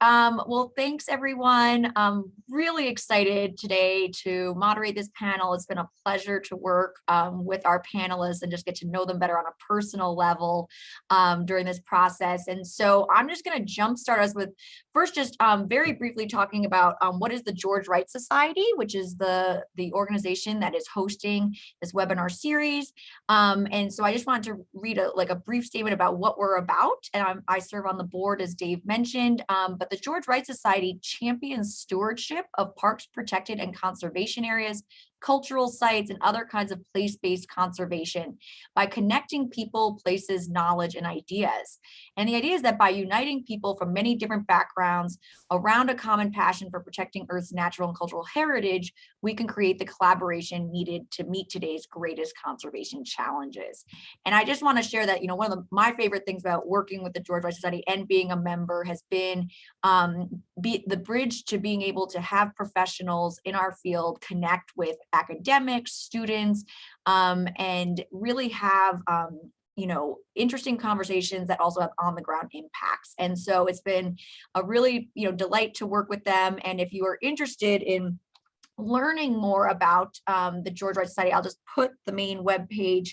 Well, thanks everyone. Really excited today to moderate this panel. It's been a pleasure to work with our panelists and just get to know them better on a personal level during this process. And so I'm just going to jumpstart us with first just very briefly talking about what is the George Wright Society, which is the organization that is hosting this webinar series. And so I just wanted to read a brief statement about what we're about. And I serve on the board, as Dave mentioned, but the George Wright Society champions stewardship of parks, protected and conservation areas, cultural sites, and other kinds of place-based conservation by connecting people, places, knowledge, and ideas. And the idea is that by uniting people from many different backgrounds around a common passion for protecting Earth's natural and cultural heritage, we can create the collaboration needed to meet today's greatest conservation challenges. And I just want to share that, one of my favorite things about working with the George Wright Society and being a member has been the bridge to being able to have professionals in our field connect with academics, students, and really have interesting conversations that also have on the ground impacts. And so it's been a really, delight to work with them. And if you are interested in learning more about the George Wright Society, I'll just put the main webpage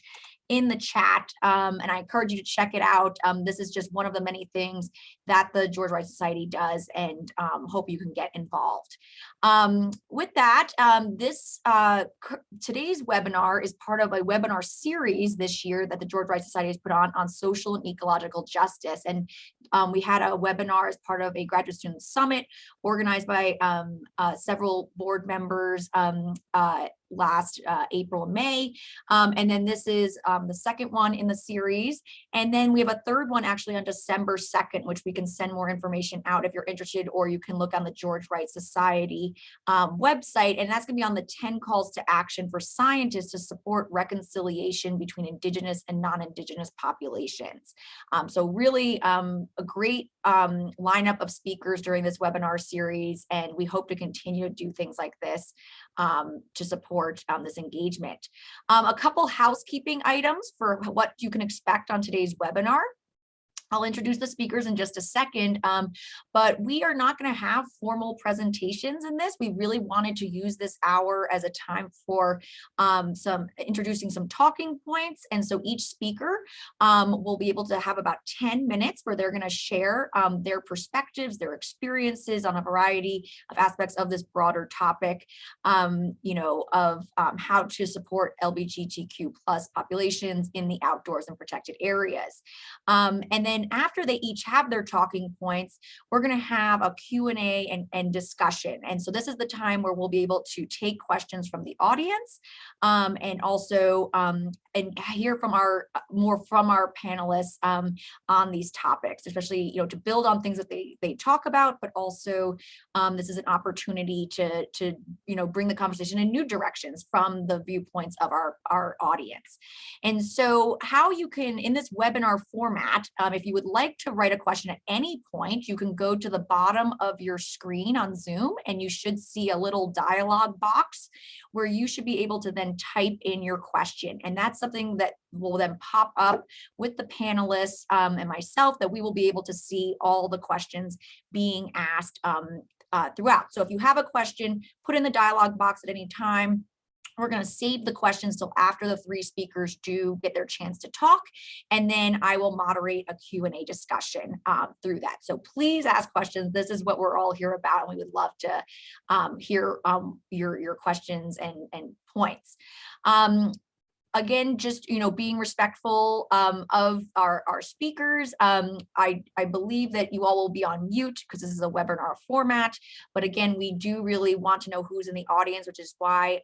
in the chat, and I encourage you to check it out. This is just one of the many things that the George Wright Society does, and hope you can get involved. With that, today's webinar is part of a webinar series this year that the George Wright Society has put on social and ecological justice. And we had a webinar as part of a graduate student summit organized by several board members last April and May. And then this is the second one in the series. And then we have a third one actually on December 2nd, which we can send more information out if you're interested, or you can look on the George Wright Society website. And that's going to be on the 10 calls to action for scientists to support reconciliation between Indigenous and non-Indigenous populations. So really a great lineup of speakers during this webinar series. And we hope to continue to do things like this to support this engagement. A couple housekeeping items for what you can expect on today's webinar. I'll introduce the speakers in just a second, but we are not going to have formal presentations in this. We really wanted to use this hour as a time for introducing some talking points. And so each speaker will be able to have about 10 minutes where they're going to share their perspectives, their experiences on a variety of aspects of this broader topic, of how to support LGBTQ plus populations in the outdoors and protected areas. And then after they each have their talking points, we're going to have a Q&A and discussion. And so this is the time where we'll be able to take questions from the audience and also and hear from more from our panelists on these topics, especially to build on things that they talk about, but also this is an opportunity to bring the conversation in new directions from the viewpoints of our audience. And so how you can, in this webinar format, if you would like to write a question at any point, you can go to the bottom of your screen on Zoom and you should see a little dialogue box where you should be able to then type in your question. And that's something that will then pop up with the panelists and myself, that we will be able to see all the questions being asked throughout. So if you have a question, put in the dialogue box at any time. We're going to save the questions till after the three speakers do get their chance to talk, and then I will moderate a Q&A discussion through that. So please ask questions. This is what we're all here about, and we would love to hear your questions and points. Again, just being respectful of our speakers. I believe that you all will be on mute because this is a webinar format. But again, we do really want to know who's in the audience, which is why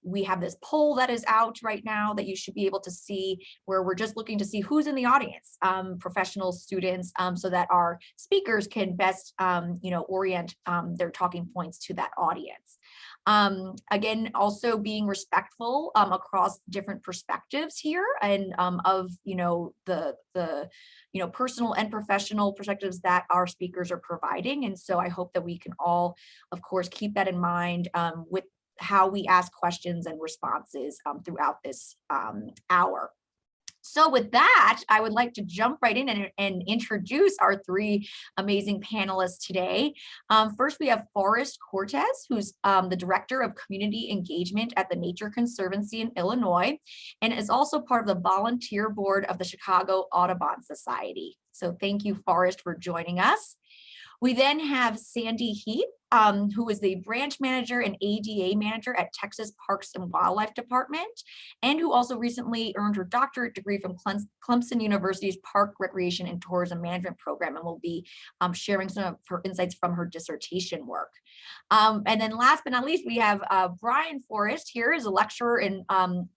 we have this poll that is out right now that you should be able to see, where we're just looking to see who's in the audience, professional students, so that our speakers can best orient their talking points to that audience. Again, also being respectful across different perspectives here, and of the personal and professional perspectives that our speakers are providing. And so I hope that we can all, of course, keep that in mind with how we ask questions and responses throughout this hour. So with that, I would like to jump right in and introduce our three amazing panelists today. First, we have Forrest Cortez, who's the Director of Community Engagement at the Nature Conservancy in Illinois, and is also part of the volunteer board of the Chicago Audubon Society. So thank you, Forrest, for joining us. We then have Sandy Heath, who is the branch manager and ADA manager at Texas Parks and Wildlife Department, and who also recently earned her doctorate degree from Clemson University's Park Recreation and Tourism Management program, and will be sharing some of her insights from her dissertation work. And then last but not least, we have Brian Forrest here, is a lecturer in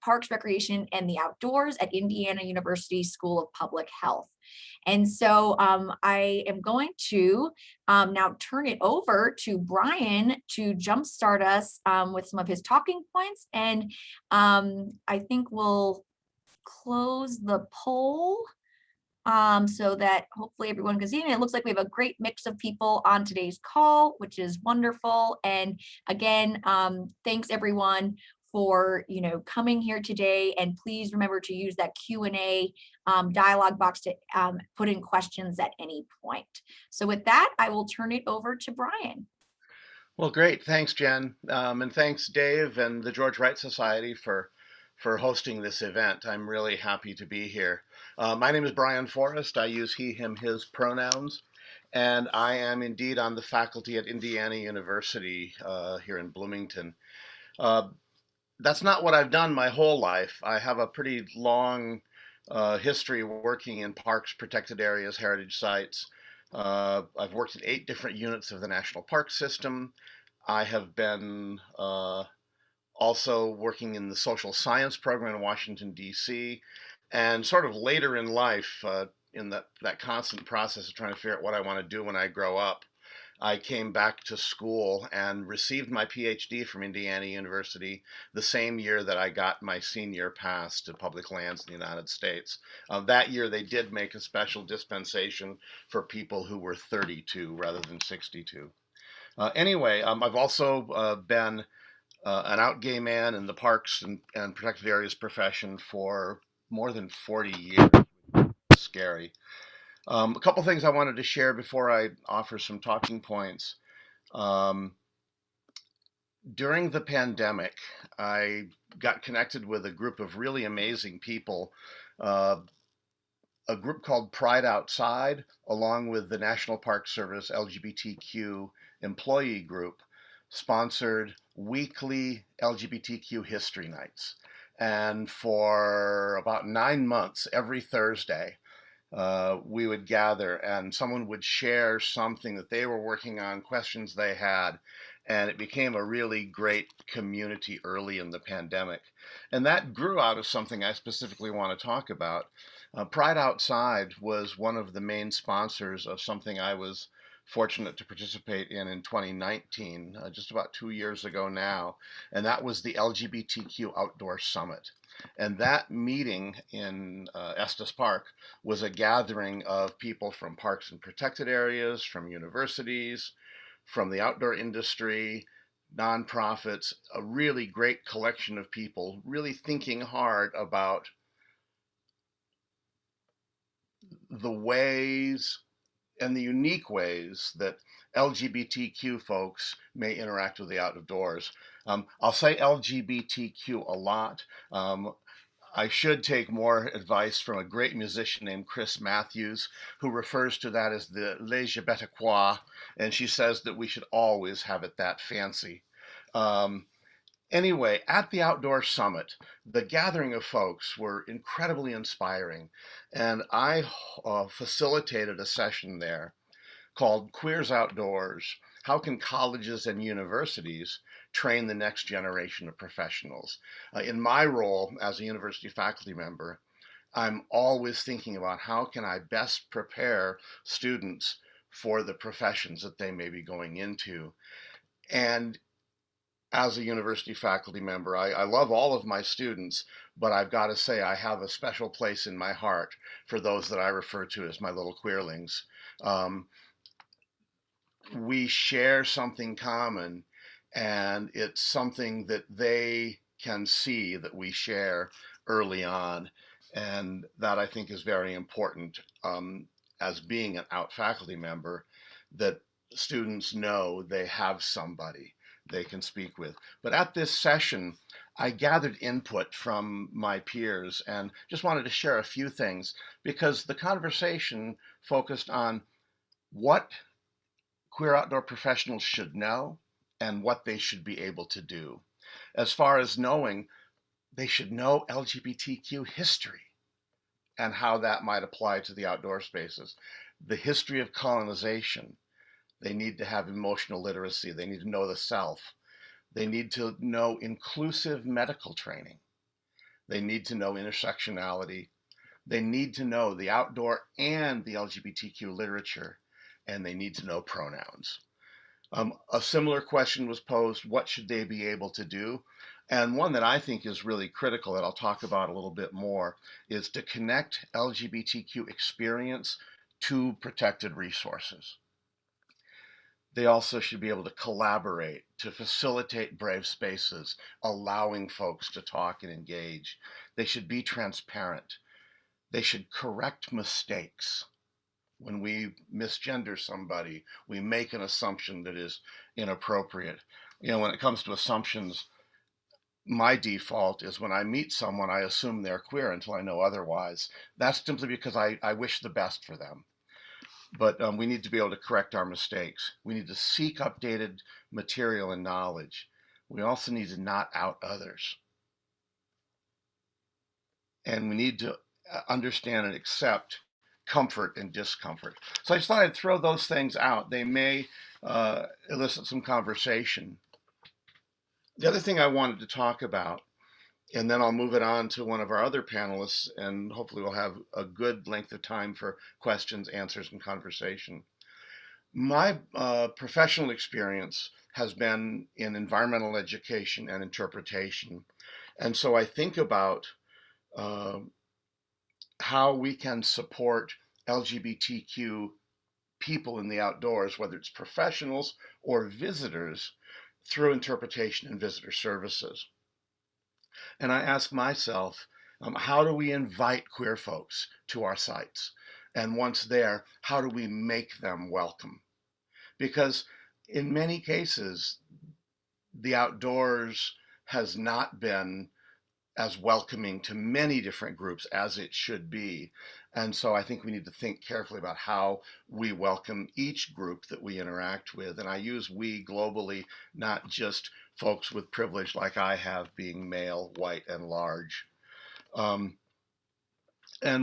Parks, Recreation, and the Outdoors at Indiana University School of Public Health. And so I am going to now turn it over to Brian to jumpstart us with some of his talking points. And I think we'll close the poll so that hopefully everyone can see it. And it looks like we have a great mix of people on today's call, which is wonderful. And again, thanks everyone for coming here today, and please remember to use that Q&A dialogue box to put in questions at any point. So with that, I will turn it over to Brian. Well, great. Thanks, Jen. And thanks, Dave and the George Wright Society for hosting this event. I'm really happy to be here. My name is Brian Forrest. I use he, him, his pronouns. And I am indeed on the faculty at Indiana University here in Bloomington. That's not what I've done my whole life. I have a pretty long history working in parks, protected areas, heritage sites. I've worked in 8 different units of the National Park System. I have been also working in the social science program in Washington, D.C. And sort of later in life, in that constant process of trying to figure out what I want to do when I grow up, I came back to school and received my PhD from Indiana University the same year that I got my senior pass to public lands in the United States. That year, they did make a special dispensation for people who were 32 rather than 62. Anyway, I've also been an out gay man in the parks and protected areas profession for more than 40 years. It's scary. A couple things I wanted to share before I offer some talking points. During the pandemic, I got connected with a group of really amazing people, a group called Pride Outside, along with the National Park Service Lgbtq employee group, sponsored weekly LGBTQ history nights. And for about 9 months, every Thursday, we would gather and someone would share something that they were working on, questions they had, and it became a really great community early in the pandemic. And that grew out of something I specifically want to talk about. Pride Outside was one of the main sponsors of something I was fortunate to participate in 2019, just about 2 years ago now, and that was the LGBTQ Outdoor Summit. And that meeting in Estes Park was a gathering of people from parks and protected areas, from universities, from the outdoor industry, nonprofits, a really great collection of people really thinking hard about the ways and the unique ways that LGBTQ folks may interact with the outdoors. I'll say LGBTQ a lot. I should take more advice from a great musician named Chris Matthews, who refers to that as the Lgbtqia, and she says that we should always have it that fancy. Anyway, at the Outdoor Summit, the gathering of folks were incredibly inspiring, and I facilitated a session there called Queers Outdoors: How Can Colleges and Universities Train the Next Generation of Professionals? In my role as a university faculty member, I'm always thinking about how can I best prepare students for the professions that they may be going into. And as a university faculty member, I love all of my students, but I've got to say I have a special place in my heart for those that I refer to as my little queerlings. We share something common, and it's something that they can see that we share early on. And that I think is very important, as being an out faculty member, that students know they have somebody they can speak with. But at this session, I gathered input from my peers and just wanted to share a few things because the conversation focused on what queer outdoor professionals should know and what they should be able to do. As far as knowing, they should know LGBTQ history and how that might apply to the outdoor spaces. The history of colonization. They need to have emotional literacy. They need to know the self. They need to know inclusive medical training. They need to know intersectionality. They need to know the outdoor and the LGBTQ literature, and they need to know pronouns. A similar question was posed, what should they be able to do? And one that I think is really critical that I'll talk about a little bit more is to connect LGBTQ experience to protected resources. They also should be able to collaborate, to facilitate brave spaces, allowing folks to talk and engage. They should be transparent. They should correct mistakes. When we misgender somebody, we make an assumption that is inappropriate. When it comes to assumptions, my default is when I meet someone, I assume they're queer until I know otherwise. That's simply because I wish the best for them. But we need to be able to correct our mistakes. We need to seek updated material and knowledge. We also need to not out others. And we need to understand and accept comfort and discomfort. So I just thought I'd throw those things out. They may elicit some conversation. The other thing I wanted to talk about, and then I'll move it on to one of our other panelists, and hopefully we'll have a good length of time for questions, answers, and conversation. My professional experience has been in environmental education and interpretation. And so I think about how we can support LGBTQ people in the outdoors, whether it's professionals or visitors, through interpretation and visitor services. And I ask myself, how do we invite queer folks to our sites? And once there, how do we make them welcome? Because in many cases, the outdoors has not been as welcoming to many different groups as it should be. And so I think we need to think carefully about how we welcome each group that we interact with. And I use we globally, not just folks with privilege like I have, being male, white, and large. And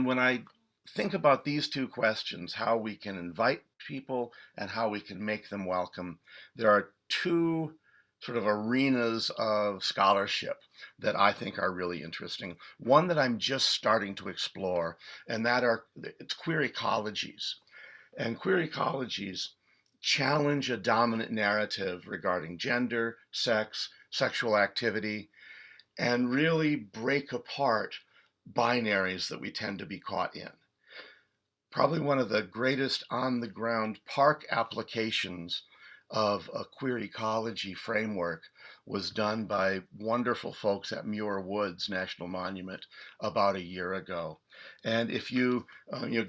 when I think about these two questions, how we can invite people and how we can make them welcome, there are two sort of arenas of scholarship that I think are really interesting. One that I'm just starting to explore, and it's queer ecologies. And queer ecologies challenge a dominant narrative regarding gender, sex, sexual activity, and really break apart binaries that we tend to be caught in. Probably one of the greatest on-the-ground park applications of a queer ecology framework was done by wonderful folks at Muir Woods National Monument about a year ago. And if you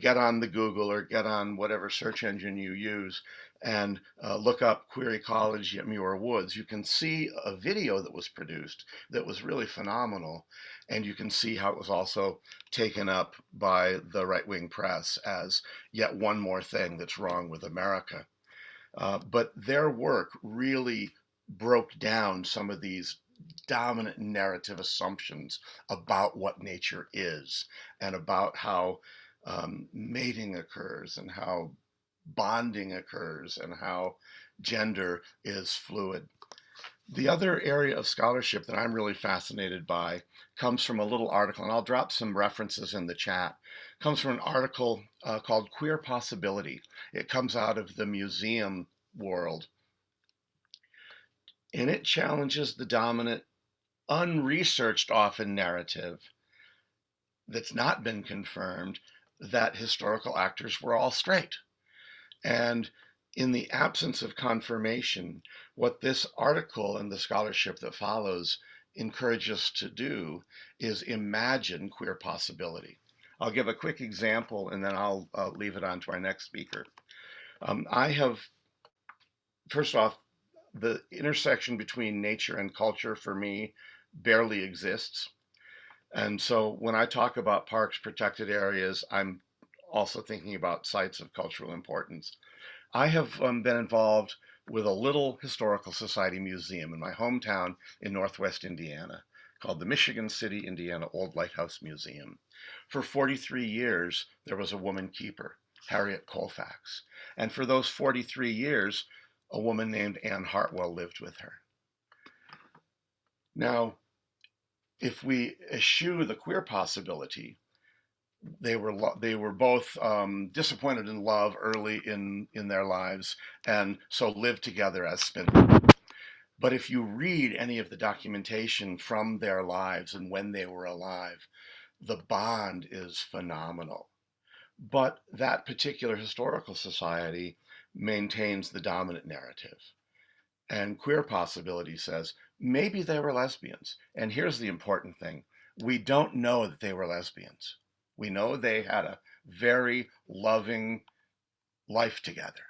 get on the Google or get on whatever search engine you use and look up queer ecology at Muir Woods, you can see a video that was produced that was really phenomenal. And you can see how it was also taken up by the right-wing press as yet one more thing that's wrong with America. But their work really broke down some of these dominant narrative assumptions about what nature is and about how mating occurs and how bonding occurs and how gender is fluid. The other area of scholarship that I'm really fascinated by comes from a little article, and I'll drop some references in the chat. Comes from an article called Queer Possibility. It comes out of the museum world. And it challenges the dominant, unresearched often narrative that's not been confirmed that historical actors were all straight. And in the absence of confirmation, what this article and the scholarship that follows encourage us to do is imagine queer possibility. I'll give a quick example and then I'll leave it on to our next speaker. I have, first off, the intersection between nature and culture for me barely exists. And so when I talk about parks, protected areas, I'm also thinking about sites of cultural importance. I have been involved with a little historical society museum in my hometown in Northwest Indiana called the Michigan City, Indiana Old Lighthouse Museum. For 43 years, there was a woman keeper, Harriet Colfax. And for those 43 years, a woman named Anne Hartwell lived with her. Now, if we eschew the queer possibility, they were both disappointed in love early in their lives, and so lived together as spinsters. But if you read any of the documentation from their lives and when they were alive, the bond is phenomenal. But that particular historical society maintains the dominant narrative. And queer possibility says maybe they were lesbians. And here's the important thing: we don't know that they were lesbians. We know they had a very loving life together.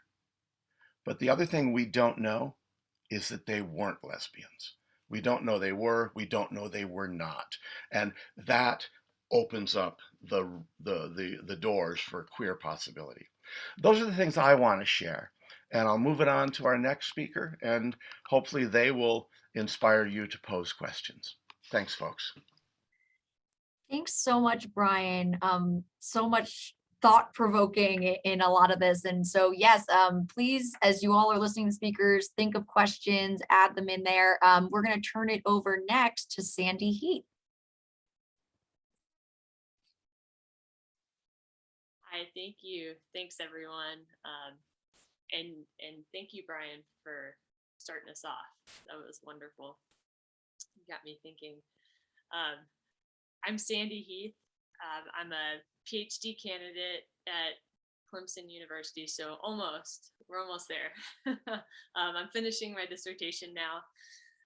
But the other thing we don't know is that they weren't lesbians. We don't know they were, we don't know they were not. And that opens up the doors for queer possibility. Those are the things I want to share. And I'll move it on to our next speaker, and hopefully they will inspire you to pose questions. Thanks, folks. Thanks so much, Brian. So much thought-provoking in a lot of this. And so, yes, please, as you all are listening to speakers, think of questions, add them in there. We're going to turn it over next to Sandy Heath. Hi, thank you. Thanks, everyone. And thank you, Brian, for starting us off. That was wonderful. You got me thinking. I'm Sandy Heath. I'm a PhD candidate at Clemson University, so we're almost there. I'm finishing my dissertation now.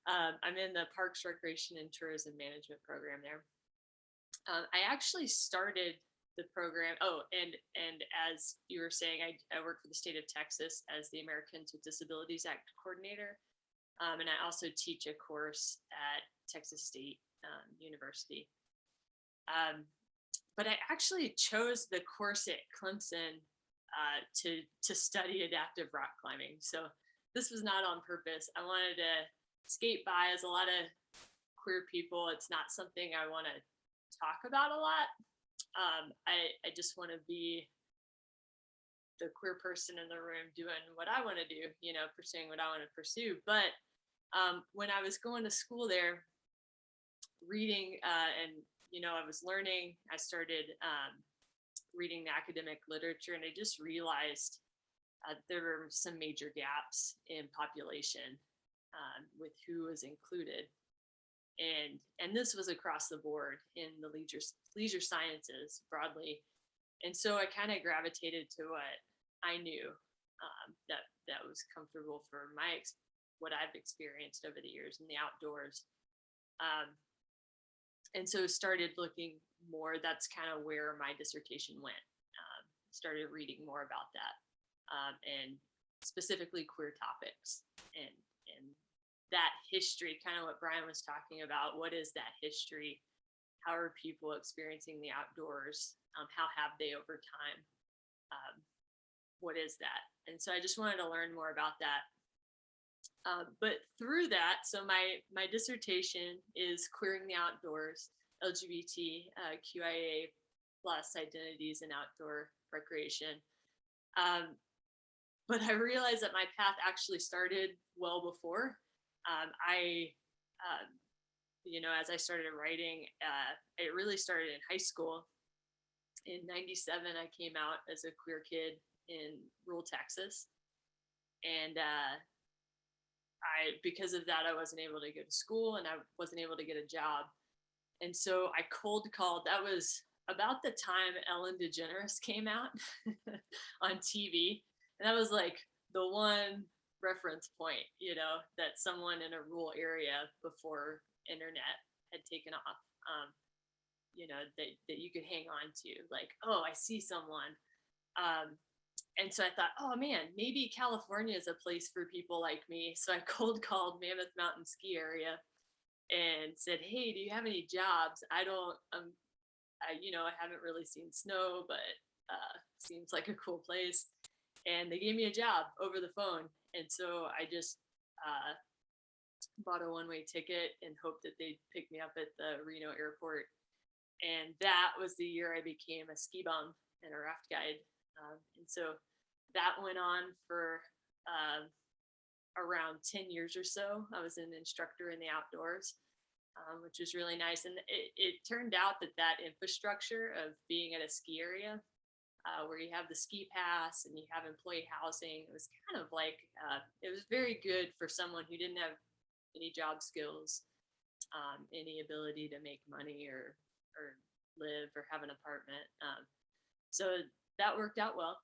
I'm in the Parks, Recreation, and Tourism Management program there. I actually started the program. Oh, and as you were saying, I work for the state of Texas as the Americans with Disabilities Act coordinator. And I also teach a course at Texas State University. But I actually chose the course at Clemson to study adaptive rock climbing. So this was not on purpose. I wanted to skate by. As a lot of queer people, it's not something I want to talk about a lot. I just want to be the queer person in the room doing what I want to do, pursuing what I want to pursue. But when I was going to school there, reading and I was learning, I started reading the academic literature, and I just realized there were some major gaps in population with who was included. And this was across the board in the leisure sciences broadly. And so I kind of gravitated to what I knew that was comfortable for what I've experienced over the years in the outdoors. And so started looking more. That's kind of where my dissertation went. Started reading more about that, and specifically queer topics and that history, kind of what Brian was talking about. What is that history? How are people experiencing the outdoors? How have they over time? What is that? And so I just wanted to learn more about that. But through that, so my dissertation is Queering the Outdoors, LGBTQIA plus identities in outdoor recreation. But I realized that my path actually started well before. As I started writing, it really started in high school. In '97, I came out as a queer kid in rural Texas. And because of that, I wasn't able to go to school and I wasn't able to get a job. And so I cold called. That was about the time Ellen DeGeneres came out on TV. And that was like the one reference point, that someone in a rural area before internet had taken off, that you could hang on to, like, oh, I see someone. And so I thought, oh man, maybe California is a place for people like me. So I cold called Mammoth Mountain Ski Area and said, hey, do you have any jobs? I haven't really seen snow, but seems like a cool place. And they gave me a job over the phone. And so I just bought a one-way ticket and hoped that they'd pick me up at the Reno airport. And that was the year I became a ski bum and a raft guide. And so that went on for around 10 years or so. I was an instructor in the outdoors, which was really nice. And it turned out that infrastructure of being at a ski area, where you have the ski pass and you have employee housing, it was kind of like, it was very good for someone who didn't have any job skills, any ability to make money or live or have an apartment. So that worked out well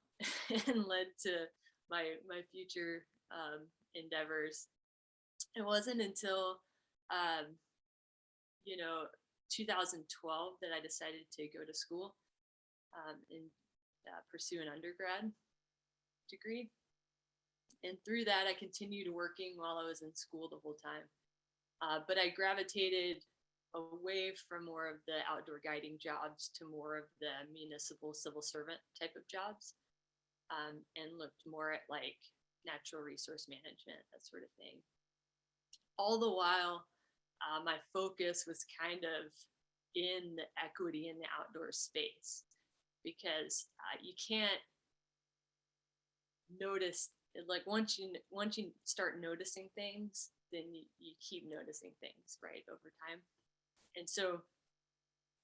and led to my future endeavors. It wasn't until 2012 that I decided to go to school and pursue an undergrad degree. And through that, I continued working while I was in school the whole time. But I gravitated away from more of the outdoor guiding jobs to more of the municipal civil servant type of jobs, and looked more at like natural resource management, that sort of thing. All the while, my focus was kind of in the equity in the outdoor space, because you can't notice, like once you start noticing things, then you keep noticing things, right, over time. And so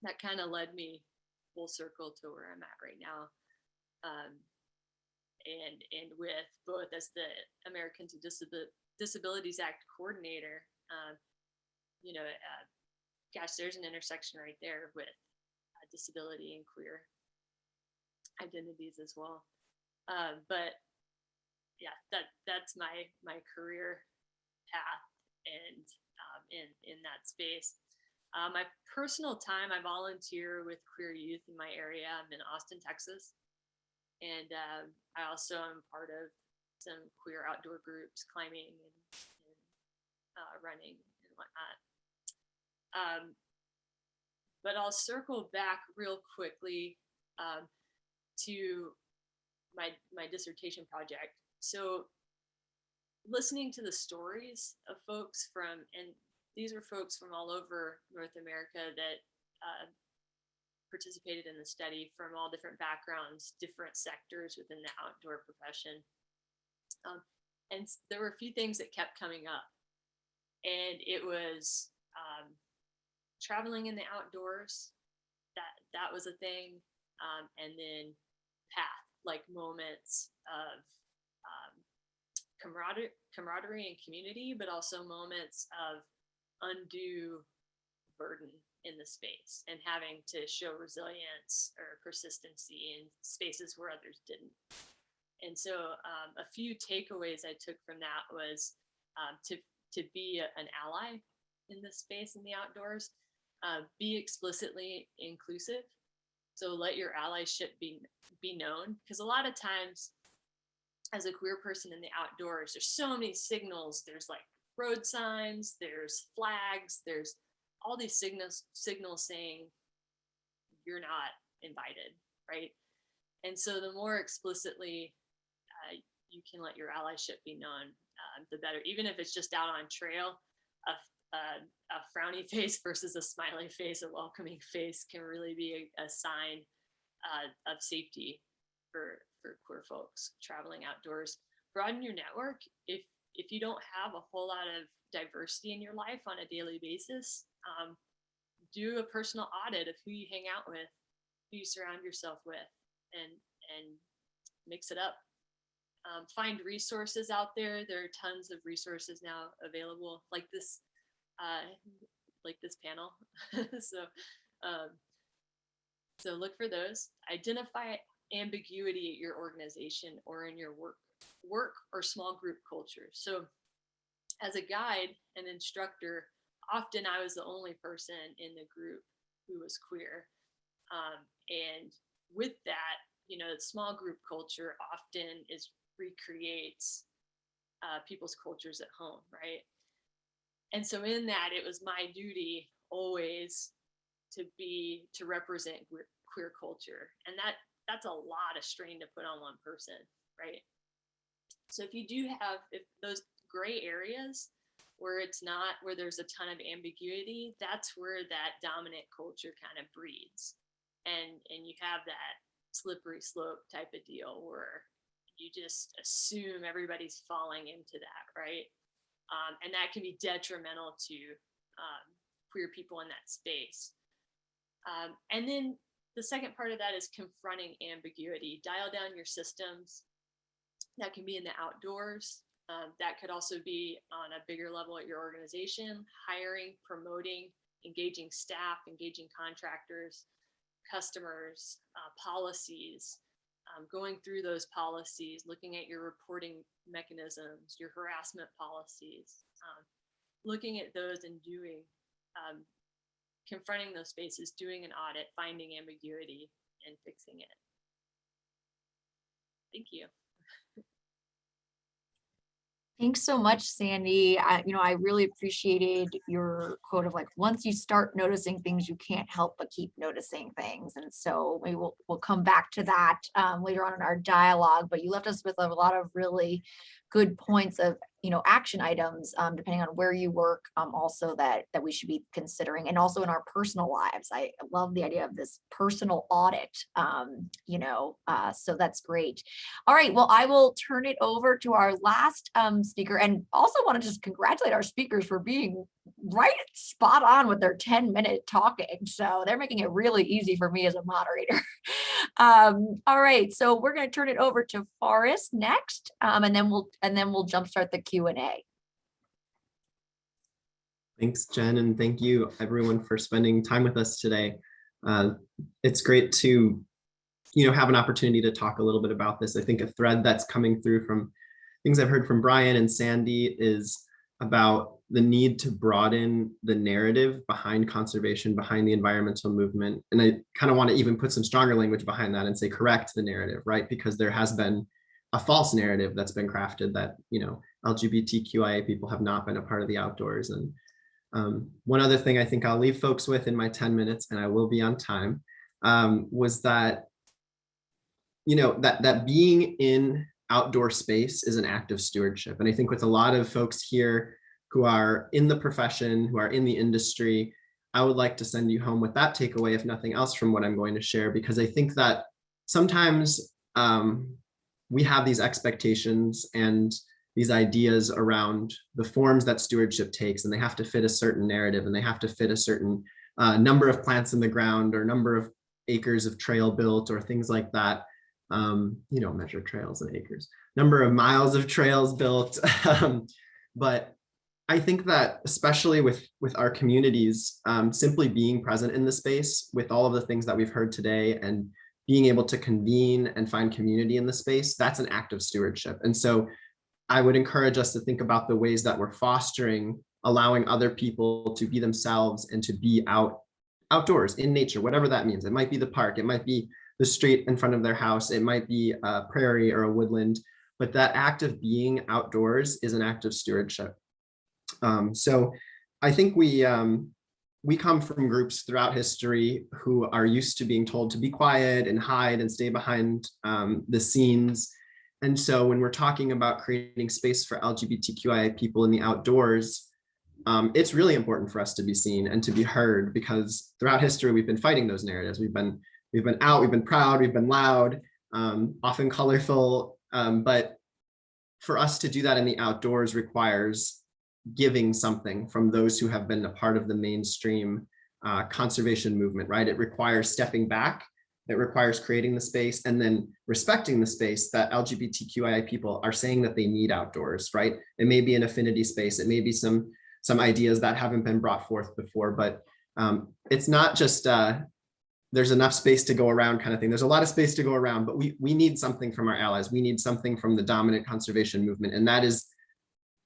that kind of led me full circle to where I'm at right now. And with both as the Americans with Disabilities Act coordinator, gosh, there's an intersection right there with disability and queer identities as well. But yeah, that's my career path, and in that space. My personal time, I volunteer with queer youth in my area. I'm in Austin, Texas. And I also am part of some queer outdoor groups, climbing and running and whatnot. But I'll circle back real quickly to my dissertation project. So listening to the stories of folks and these were folks from all over North America that participated in the study, from all different backgrounds, different sectors within the outdoor profession. And there were a few things that kept coming up. And it was traveling in the outdoors, that was a thing. And then path, like moments of camaraderie and community, but also moments of undue burden in the space and having to show resilience or persistency in spaces where others didn't. And so a few takeaways I took from that was to be an ally in this space in the outdoors, be explicitly inclusive. So let your allyship be known, because a lot of times as a queer person in the outdoors, there's so many signals. There's like road signs, there's flags, there's all these signals saying you're not invited, right? And so the more explicitly you can let your allyship be known, the better. Even if it's just out on trail, a frowny face versus a smiley face, a welcoming face, can really be a sign of safety for queer folks traveling outdoors. Broaden your network. If you don't have a whole lot of diversity in your life on a daily basis, do a personal audit of who you hang out with, who you surround yourself with, and mix it up. Find resources out there. There are tons of resources now available, like this panel. So look for those. Identify ambiguity at your organization or in your work or small group culture. So as a guide and instructor, often I was the only person in the group who was queer. And with that, small group culture often recreates people's cultures at home, right? And so in that, it was my duty always to represent queer culture. And that's a lot of strain to put on one person, right? So if those gray areas where there's a ton of ambiguity, that's where that dominant culture kind of breeds. And you have that slippery slope type of deal where you just assume everybody's falling into that, right? And that can be detrimental to queer people in that space. And then the second part of that is confronting ambiguity. Dial down your systems. That can be in the outdoors. That could also be on a bigger level at your organization, hiring, promoting, engaging staff, engaging contractors, customers, policies, going through those policies, looking at your reporting mechanisms, your harassment policies, looking at those and confronting those spaces, doing an audit, finding ambiguity, and fixing it. Thank you. Thanks so much, Sandy. I really appreciated your quote of like, once you start noticing things, you can't help but keep noticing things. And so maybe we'll come back to that later on in our dialogue, but you left us with a lot of really good points of, action items, depending on where you work, also that we should be considering, and also in our personal lives. I love the idea of this personal audit, so that's great. All right, well, I will turn it over to our last speaker, and also want to just congratulate our speakers for being right spot on with their 10-minute talking. So they're making it really easy for me as a moderator. All right, so we're going to turn it over to Forrest next, and then we'll jumpstart the Q&A. Thanks, Jen, and thank you everyone for spending time with us today. It's great to have an opportunity to talk a little bit about this. I think a thread that's coming through from things I've heard from Brian and Sandy is about the need to broaden the narrative behind conservation, behind the environmental movement. And I kind of want to even put some stronger language behind that and say correct the narrative, right? Because there has been a false narrative that's been crafted that, LGBTQIA people have not been a part of the outdoors. And one other thing I think I'll leave folks with in my 10 minutes, and I will be on time, was that, that being in outdoor space is an act of stewardship. And I think with a lot of folks here who are in the profession, who are in the industry, I would like to send you home with that takeaway, if nothing else, from what I'm going to share, because I think that sometimes we have these expectations and these ideas around the forms that stewardship takes, and they have to fit a certain narrative, and they have to fit a certain number of plants in the ground or number of acres of trail built or things like that. You don't measure trails in acres, number of miles of trails built. But I think that especially with our communities, simply being present in the space with all of the things that we've heard today and being able to convene and find community in the space, that's an act of stewardship. And so I would encourage us to think about the ways that we're fostering, allowing other people to be themselves and to be outdoors in nature, whatever that means. It might be the park, it might be the street in front of their house, it might be a prairie or a woodland, but that act of being outdoors is an act of stewardship. So I think we come from groups throughout history who are used to being told to be quiet and hide and stay behind the scenes. And so when we're talking about creating space for LGBTQIA people in the outdoors, it's really important for us to be seen and to be heard, because throughout history, we've been fighting those narratives. We've been out, we've been proud, we've been loud, often colorful. But for us to do that in the outdoors requires giving something from those who have been a part of the mainstream conservation movement, right? It requires stepping back. It requires creating the space and then respecting the space that LGBTQIA people are saying that they need outdoors, right? It may be an affinity space. It may be some ideas that haven't been brought forth before, but it's not just there's enough space to go around kind of thing. There's a lot of space to go around, but we need something from our allies. We need something from the dominant conservation movement. And that is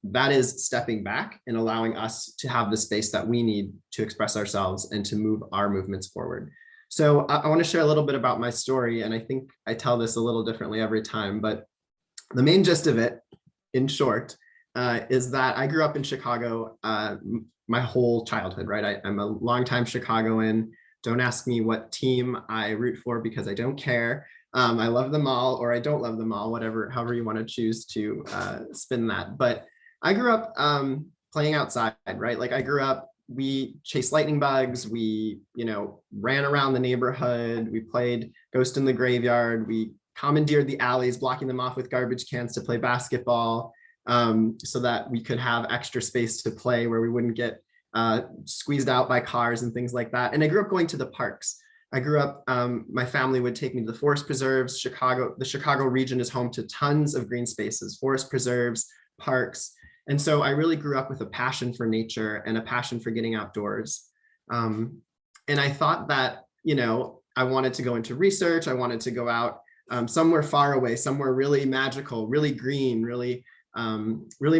that is stepping back and allowing us to have the space that we need to express ourselves and to move our movements forward. So I want to share a little bit about my story, and I think I tell this a little differently every time, but the main gist of it, in short, is that I grew up in Chicago my whole childhood, right? I'm a longtime Chicagoan. Don't ask me what team I root for because I don't care. I love them all, or I don't love them all, however you want to choose to spin that. But I grew up playing outside, right? Like I grew up, we chased lightning bugs, we, ran around the neighborhood, we played Ghost in the Graveyard, we commandeered the alleys, blocking them off with garbage cans to play basketball, so that we could have extra space to play where we wouldn't get squeezed out by cars and things like that. And I grew up going to the parks. I grew up, my family would take me to the forest preserves. The Chicago region is home to tons of green spaces, forest preserves, parks. And so I really grew up with a passion for nature and a passion for getting outdoors. And I thought that, I wanted to go into research. I wanted to go out somewhere far away, somewhere really magical, really green, really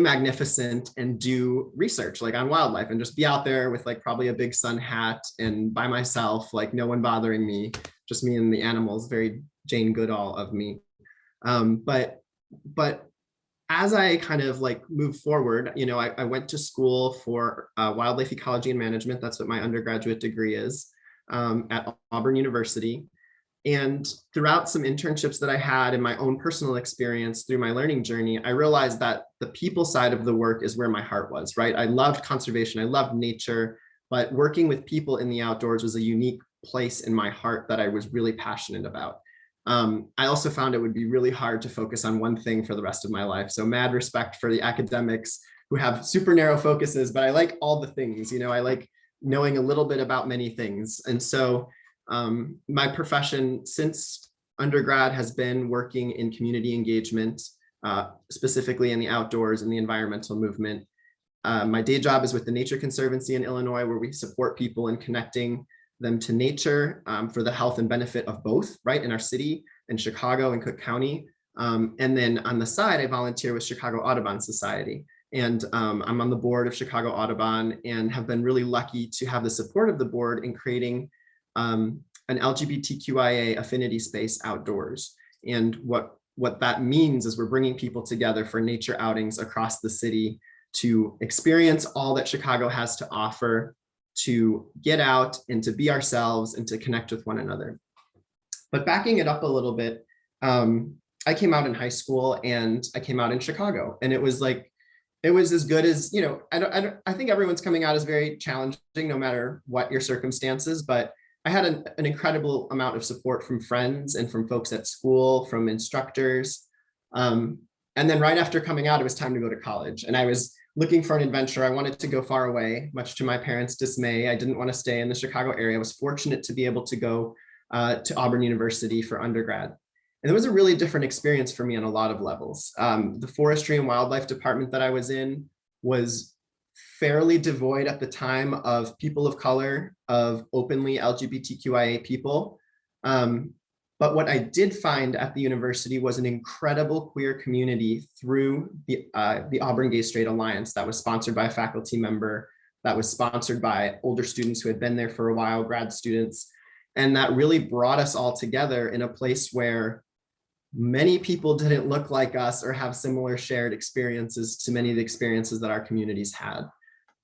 magnificent, and do research like on wildlife and just be out there with like probably a big sun hat and by myself, like no one bothering me, just me and the animals, very Jane Goodall of me. But as I kind of like move forward, I went to school for wildlife ecology and management. That's what my undergraduate degree is at Auburn University. And throughout some internships that I had in my own personal experience through my learning journey, I realized that the people side of the work is where my heart was, right? I loved conservation, I loved nature, but working with people in the outdoors was a unique place in my heart that I was really passionate about. I also found it would be really hard to focus on one thing for the rest of my life. So mad respect for the academics who have super narrow focuses, but I like all the things, I like knowing a little bit about many things. And so my profession since undergrad has been working in community engagement, specifically in the outdoors and the environmental movement. My day job is with the Nature Conservancy in Illinois, where we support people in connecting them to nature for the health and benefit of both, right, in our city, in Chicago and Cook County. And then on the side, I volunteer with Chicago Audubon Society. And I'm on the board of Chicago Audubon and have been really lucky to have the support of the board in creating an LGBTQIA affinity space outdoors. And what that means is we're bringing people together for nature outings across the city to experience all that Chicago has to offer, to get out and to be ourselves and to connect with one another. But backing it up a little bit, I came out in high school and I came out in Chicago, and it was as good as, I think everyone's coming out is very challenging no matter what your circumstances, but I had an incredible amount of support from friends and from folks at school, from instructors. And then right after coming out, it was time to go to college. And I was looking for an adventure. I wanted to go far away, much to my parents' dismay. I didn't want to stay in the Chicago area. I was fortunate to be able to go to Auburn University for undergrad. And it was a really different experience for me on a lot of levels. The forestry and wildlife department that I was in was fairly devoid at the time of people of color, of openly LGBTQIA people. But what I did find at the university was an incredible queer community through the Auburn Gay Straight Alliance that was sponsored by a faculty member, that was sponsored by older students who had been there for a while, grad students. And that really brought us all together in a place where many people didn't look like us or have similar shared experiences to many of the experiences that our communities had.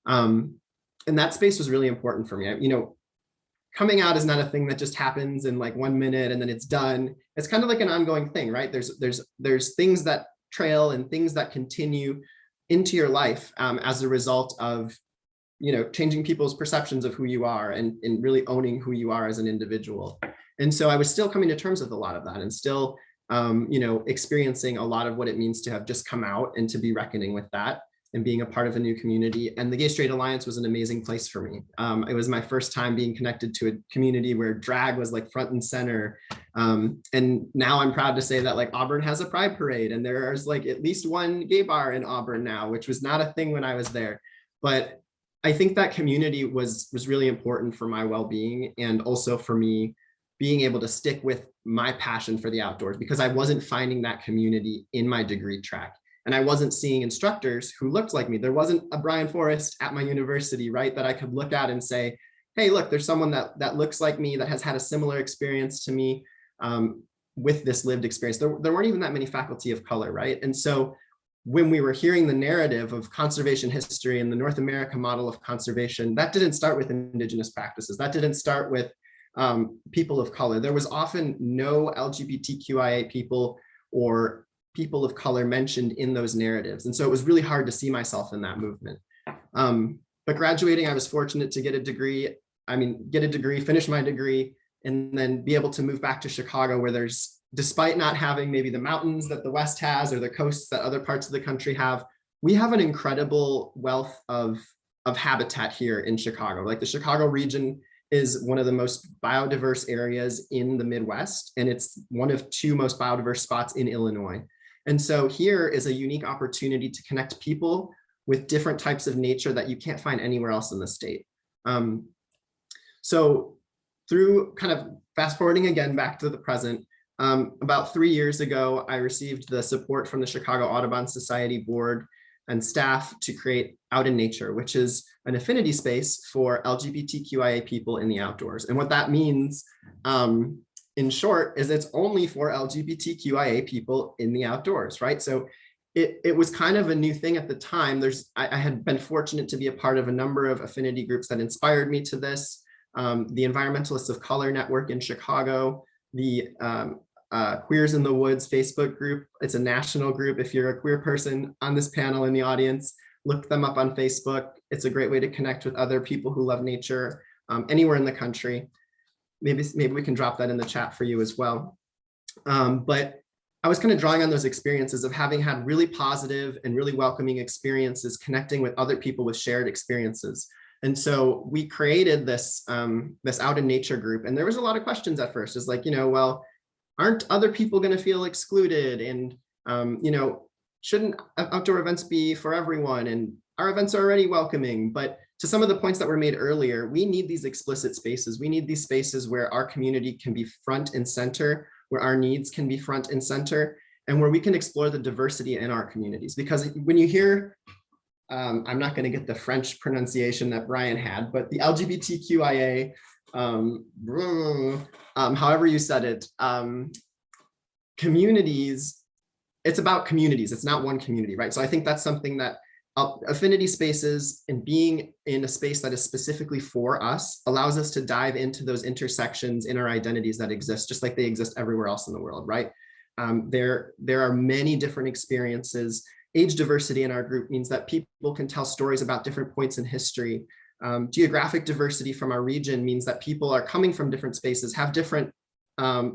And that space was really important for me. Coming out is not a thing that just happens in like 1 minute and then it's done. It's kind of like an ongoing thing, right? There's things that trail and things that continue into your life as a result of, changing people's perceptions of who you are and really owning who you are as an individual. And so I was still coming to terms with a lot of that and still, experiencing a lot of what it means to have just come out and to be reckoning with that and being a part of a new community. And the Gay Straight Alliance was an amazing place for me. It was my first time being connected to a community where drag was like front and center. And now I'm proud to say that like Auburn has a pride parade and there's like at least one gay bar in Auburn now, which was not a thing when I was there. But I think that community was really important for my well-being and also for me being able to stick with my passion for the outdoors, because I wasn't finding that community in my degree track. and I wasn't seeing instructors who looked like me. There wasn't a Brian Forrest at my university, right, that I could look at and say, hey, look, there's someone that looks like me, that has had a similar experience to me with this lived experience. There weren't even that many faculty of color, right? And so when we were hearing the narrative of conservation history and the North America model of conservation, that didn't start with Indigenous practices. That didn't start with people of color. There was often no LGBTQIA people or people of color mentioned in those narratives. And so it was really hard to see myself in that movement. But graduating, I was fortunate to get a degree, finish my degree, and then be able to move back to Chicago, where there's, despite not having maybe the mountains that the West has or the coasts that other parts of the country have, we have an incredible wealth of habitat here in Chicago. Like the Chicago region is one of the most biodiverse areas in the Midwest, and it's one of 2 most biodiverse spots in Illinois. And so here is a unique opportunity to connect people with different types of nature that you can't find anywhere else in the state. So through kind of fast forwarding again back to the present, about 3 years ago, I received the support from the Chicago Audubon Society board and staff to create Out in Nature, which is an affinity space for LGBTQIA people in the outdoors. And what that means, in short, is it's only for LGBTQIA people in the outdoors, right? So it was kind of a new thing at the time. I had been fortunate to be a part of a number of affinity groups that inspired me to this. The Environmentalists of Color Network in Chicago, the Queers in the Woods Facebook group. It's a national group. If you're a queer person on this panel in the audience, look them up on Facebook. It's a great way to connect with other people who love nature anywhere in the country. Maybe we can drop that in the chat for you as well. But I was kind of drawing on those experiences of having had really positive and really welcoming experiences connecting with other people with shared experiences. And so we created this Out in Nature group. And there was a lot of questions at first. It's like, well, aren't other people going to feel excluded? And, shouldn't outdoor events be for everyone? And our events are already welcoming. But to some of the points that were made earlier, we need these explicit spaces. We need these spaces where our community can be front and center, where our needs can be front and center, and where we can explore the diversity in our communities. Because when you hear, I'm not going to get the French pronunciation that Brian had, but the LGBTQIA, however you said it, communities, it's about communities. It's not one community, right? So I think that's something that affinity spaces and being in a space that is specifically for us allows us to dive into those intersections in our identities that exist, just like they exist everywhere else in the world, right? There are many different experiences. Age diversity in our group means that people can tell stories about different points in history. Geographic diversity from our region means that people are coming from different spaces, have different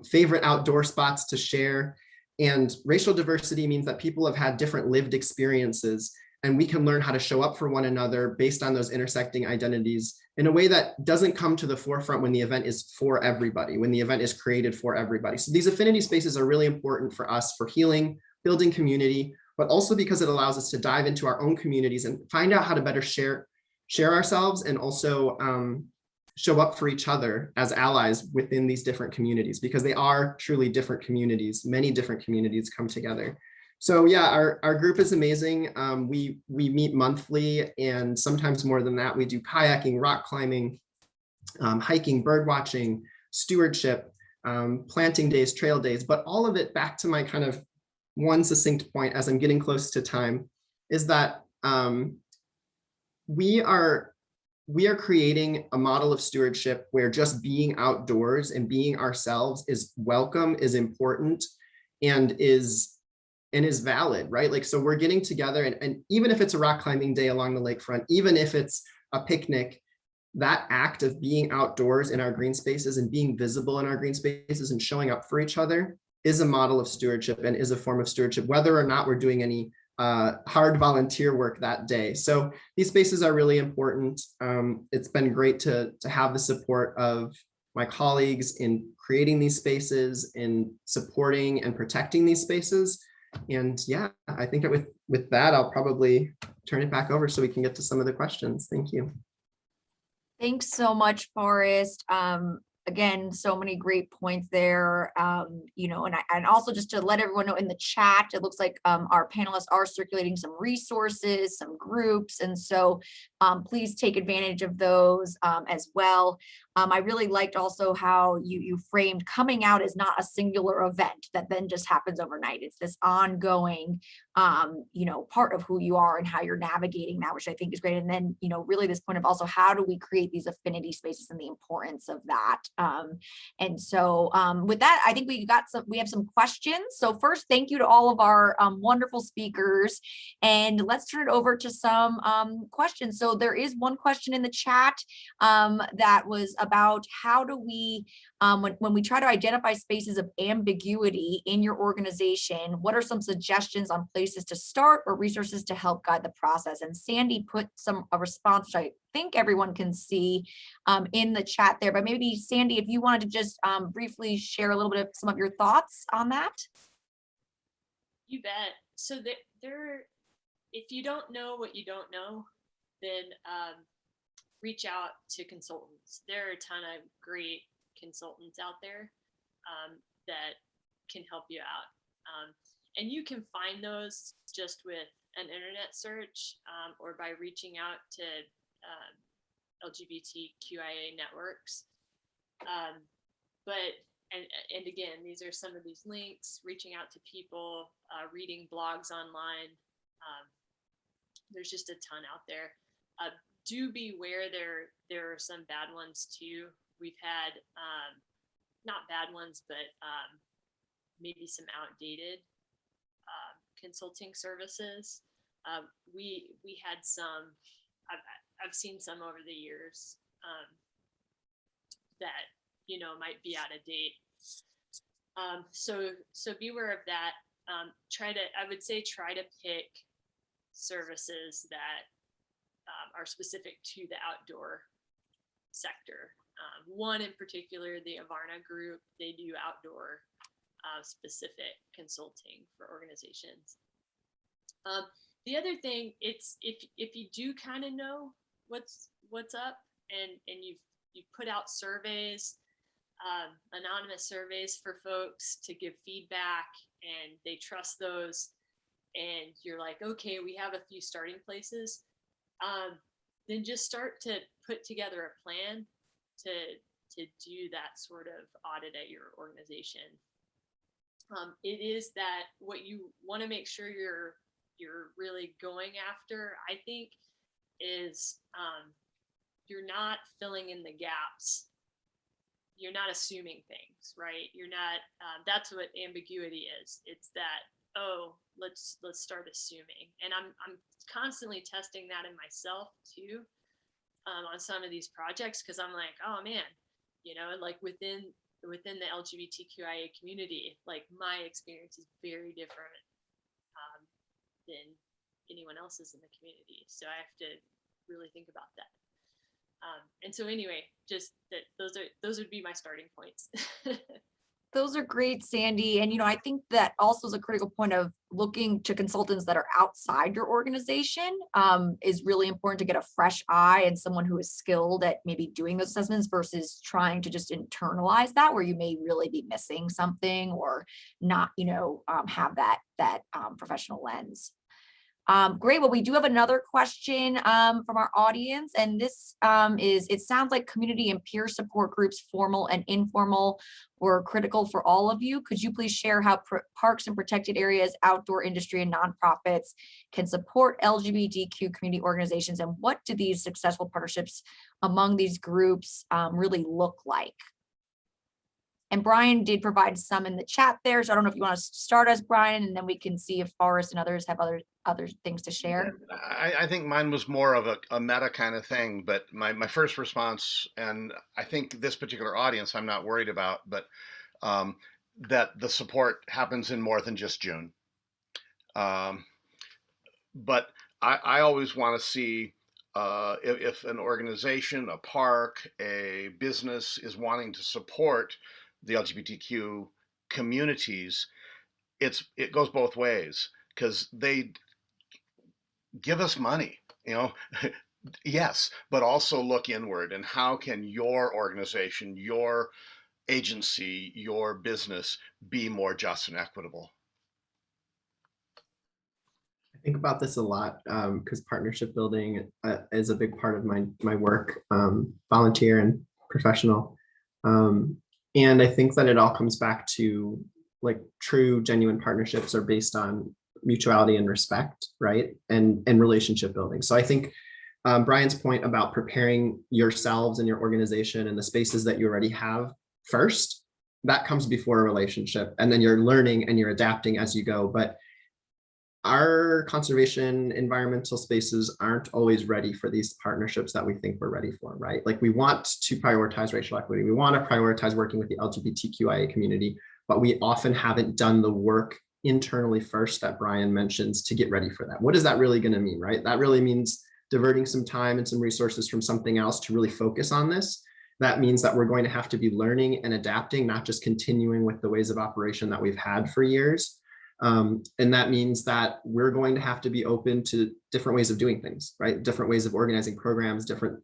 favorite outdoor spots to share. And racial diversity means that people have had different lived experiences, and we can learn how to show up for one another based on those intersecting identities in a way that doesn't come to the forefront when the event is for everybody, when the event is created for everybody. So these affinity spaces are really important for us for healing, building community, but also because it allows us to dive into our own communities and find out how to better share ourselves, and also show up for each other as allies within these different communities, because they are truly different communities. Many different communities come together. So yeah, our group is amazing. We meet monthly, and sometimes more than that. We do kayaking, rock climbing, hiking, bird watching, stewardship, planting days, trail days, but all of it, back to my kind of one succinct point as I'm getting close to time, is that we are creating a model of stewardship where just being outdoors and being ourselves is welcome, is important, and is valid, right? Like, so we're getting together, and even if it's a rock climbing day along the lakefront, even if it's a picnic, that act of being outdoors in our green spaces and being visible in our green spaces and showing up for each other is a model of stewardship and is a form of stewardship, whether or not we're doing any hard volunteer work that day. So these spaces are really important. It's been great to have the support of my colleagues in creating these spaces, in supporting and protecting these spaces. And yeah, I think that with that, I'll probably turn it back over so we can get to some of the questions. Thank you. Thanks so much, Forrest. again, so many great points there. And also just to let everyone know in the chat, it looks like our panelists are circulating some resources, some groups. And so please take advantage of those as well. I really liked also how you framed coming out as not a singular event that then just happens overnight. It's this ongoing, part of who you are and how you're navigating that, which I think is great. And then, really this point of also how do we create these affinity spaces and the importance of that. And so with that, I think we have some questions. So first, thank you to all of our wonderful speakers, and let's turn it over to some questions. So there is one question in the chat that was about how do we, when we try to identify spaces of ambiguity in your organization, what are some suggestions on places to start or resources to help guide the process? And Sandy put a response, which I think everyone can see in the chat there, but maybe Sandy, if you wanted to just briefly share a little bit of some of your thoughts on that. You bet. So if you don't know what you don't know, then reach out to consultants. There are a ton of great consultants out there that can help you out. And you can find those just with an internet search or by reaching out to LGBTQIA networks. And again, these are some of these links, reaching out to people, reading blogs online. There's just a ton out there. Do beware there are some bad ones too. We've had not bad ones, but maybe some outdated consulting services. We had some. I've seen some over the years that might be out of date. So beware of that. I would say try to pick services that are specific to the outdoor sector. One in particular, the Avarna group, they do outdoor specific consulting for organizations. The other thing, it's if you do kind of know what's up and you've put out surveys, anonymous surveys for folks to give feedback, and they trust those, and you're like, okay, we have a few starting places, then just start to put together a plan to do that sort of audit at your organization. It is that what you want to make sure you're really going after, I think, is you're not filling in the gaps. You're not assuming things, right? You're not, that's what ambiguity is. It's that, oh, let's start assuming. And I'm constantly testing that in myself too, on some of these projects, because I'm like, oh man, like within the LGBTQIA community, like my experience is very different than anyone else's in the community. So I have to really think about that. And so anyway, just that those would be my starting points. Those are great, Sandy. And, I think that also is a critical point of looking to consultants that are outside your organization is really important to get a fresh eye and someone who is skilled at maybe doing those assessments versus trying to just internalize that, where you may really be missing something or not, have that professional lens. Great. Well, we do have another question from our audience, and this is, it sounds like community and peer support groups, formal and informal, were critical for all of you. Could you please share how parks and protected areas, outdoor industry, and nonprofits can support LGBTQ community organizations, and what do these successful partnerships among these groups really look like? And Brian did provide some in the chat there, so I don't know if you want to start us, Brian, and then we can see if Forrest and others have other things to share. I think mine was more of a meta kind of thing, but my first response, and I think this particular audience I'm not worried about, but that the support happens in more than just June. But I always want to see if an organization, a park, a business is wanting to support the LGBTQ communities, it goes both ways, because they give us money. Yes, but also look inward, and how can your organization, your agency, your business be more just and equitable? I think about this a lot because partnership building is a big part of my work, volunteer and professional. Um, and I think that it all comes back to like true, genuine partnerships are based on mutuality and respect, right? And relationship building. So I think Brian's point about preparing yourselves and your organization and the spaces that you already have first, that comes before a relationship. And then you're learning and you're adapting as you go. But our conservation environmental spaces aren't always ready for these partnerships that we think we're ready for, right? Like we want to prioritize racial equity. We want to prioritize working with the LGBTQIA community, but we often haven't done the work internally first that Brian mentions to get ready for that. What is that really going to mean, right? That really means diverting some time and some resources from something else to really focus on this. That means that we're going to have to be learning and adapting, not just continuing with the ways of operation that we've had for years. And that means that we're going to have to be open to different ways of doing things, right? Different ways of organizing programs, different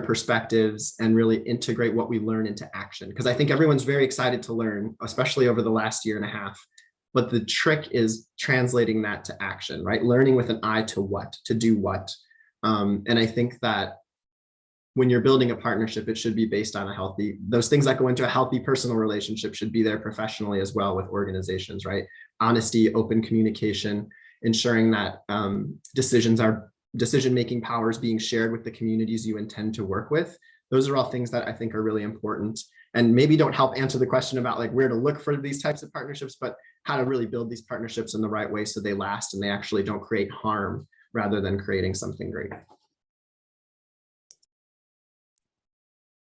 perspectives, and really integrate what we learn into action. Because I think everyone's very excited to learn, especially over the last year and a half. But the trick is translating that to action, right? Learning with an eye to what, to do what. And I think that when you're building a partnership, it should be based on a healthy, those things that go into a healthy personal relationship should be there professionally as well with organizations, right? Honesty, open communication, ensuring that decision-making powers being shared with the communities you intend to work with. Those are all things that I think are really important and maybe don't help answer the question about like where to look for these types of partnerships, but how to really build these partnerships in the right way so they last and they actually don't create harm rather than creating something great.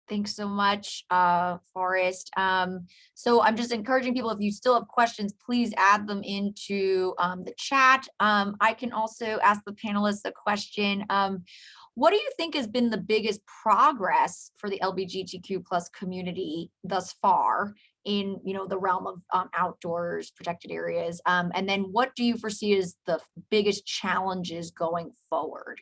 Thanks so much, Forrest. So I'm just encouraging people, if you still have questions, please add them into the chat. I can also ask the panelists a question. What do you think has been the biggest progress for the LGBTQ plus community thus far in, the realm of outdoors, protected areas? And then what do you foresee as the biggest challenges going forward?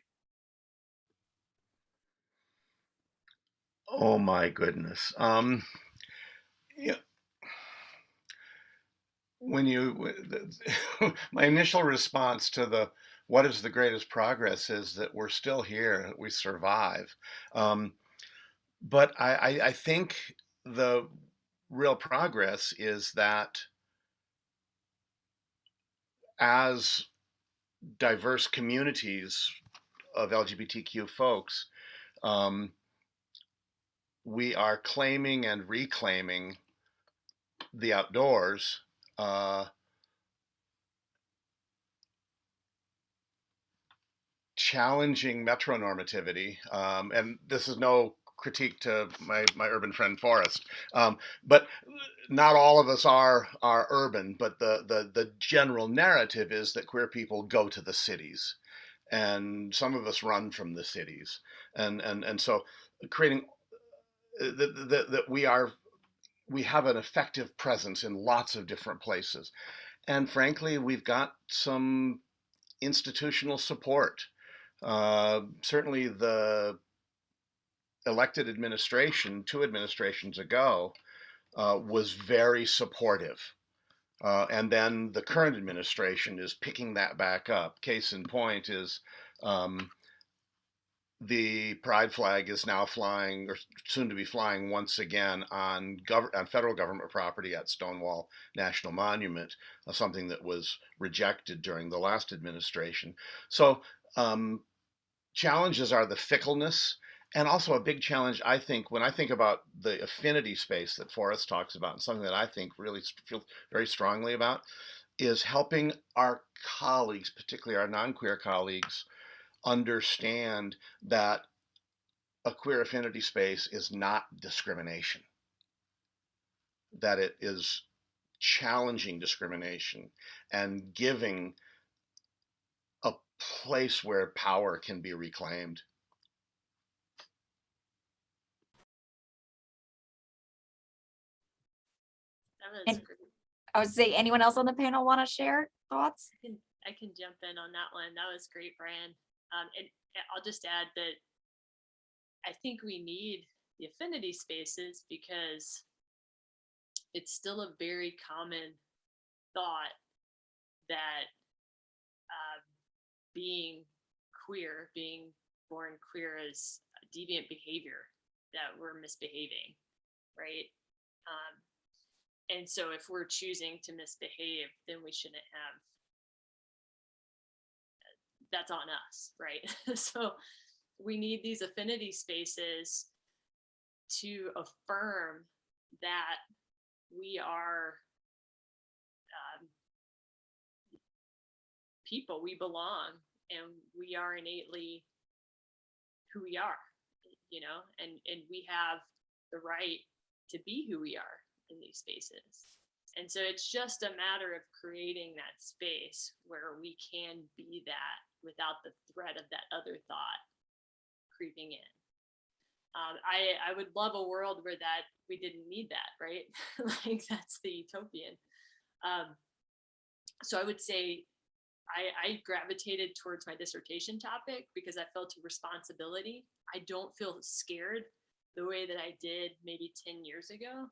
Oh my goodness. Yeah, when my initial response to the what is the greatest progress is that we're still here, we survive. But I think the real progress is that as diverse communities of LGBTQ folks, we are claiming and reclaiming the outdoors, challenging metronormativity, and this is no critique to my urban friend Forrest, but not all of us are urban, but the general narrative is that queer people go to the cities, and some of us run from the cities, and so creating that we have an effective presence in lots of different places, and frankly, we've got some institutional support. Certainly, the elected administration 2 administrations ago was very supportive. And then the current administration is picking that back up. Case in point is the pride flag is now flying, or soon to be flying once again, on federal government property at Stonewall National Monument, something that was rejected during the last administration. So challenges are the fickleness, and also a big challenge, I think, when I think about the affinity space that Forrest talks about, and something that I think really feel very strongly about, is helping our colleagues, particularly our non-queer colleagues, understand that a queer affinity space is not discrimination, that it is challenging discrimination and giving a place where power can be reclaimed. That was great. I would say, anyone else on the panel want to share thoughts? I can jump in on that one. That was great, Brian. And I'll just add that I think we need the affinity spaces because it's still a very common thought that being queer, being born queer is deviant behavior, that we're misbehaving, right? And so if we're choosing to misbehave, then we shouldn't have, that's on us, right? So we need these affinity spaces to affirm that we are people, we belong, and we are innately who we are, you know, and we have the right to be who we are in these spaces. And so it's just a matter of creating that space where we can be that without the threat of that other thought creeping in. I would love a world where that we didn't need that, right? Like that's the utopian. So I would say I gravitated towards my dissertation topic because I felt a responsibility. I don't feel scared the way that I did maybe 10 years ago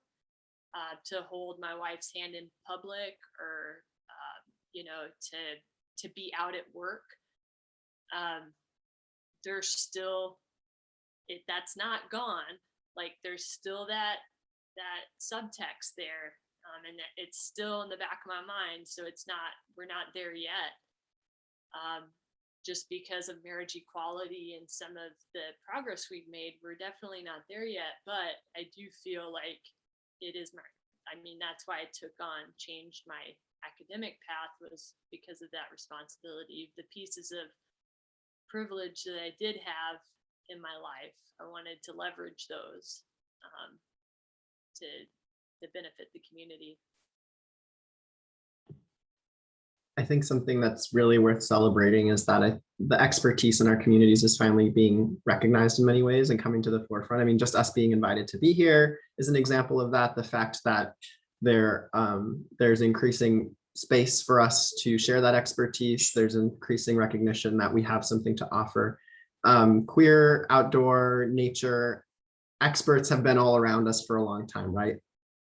to hold my wife's hand in public or, you know, to be out at work. There's still, that's not gone. Like there's still that subtext there. And it's still in the back of my mind. So we're not there yet. Just because of marriage equality and some of the progress we've made, we're definitely not there yet. But I do feel like it is that's why I changed my academic path, was because of that responsibility. The pieces of privilege that I did have in my life, I wanted to leverage those to benefit the community. I think something that's really worth celebrating is that the expertise in our communities is finally being recognized in many ways and coming to the forefront. I mean, just us being invited to be here is an example of that. The fact that there's increasing space for us to share that expertise. There's increasing recognition that we have something to offer. Queer, outdoor, nature experts have been all around us for a long time, right?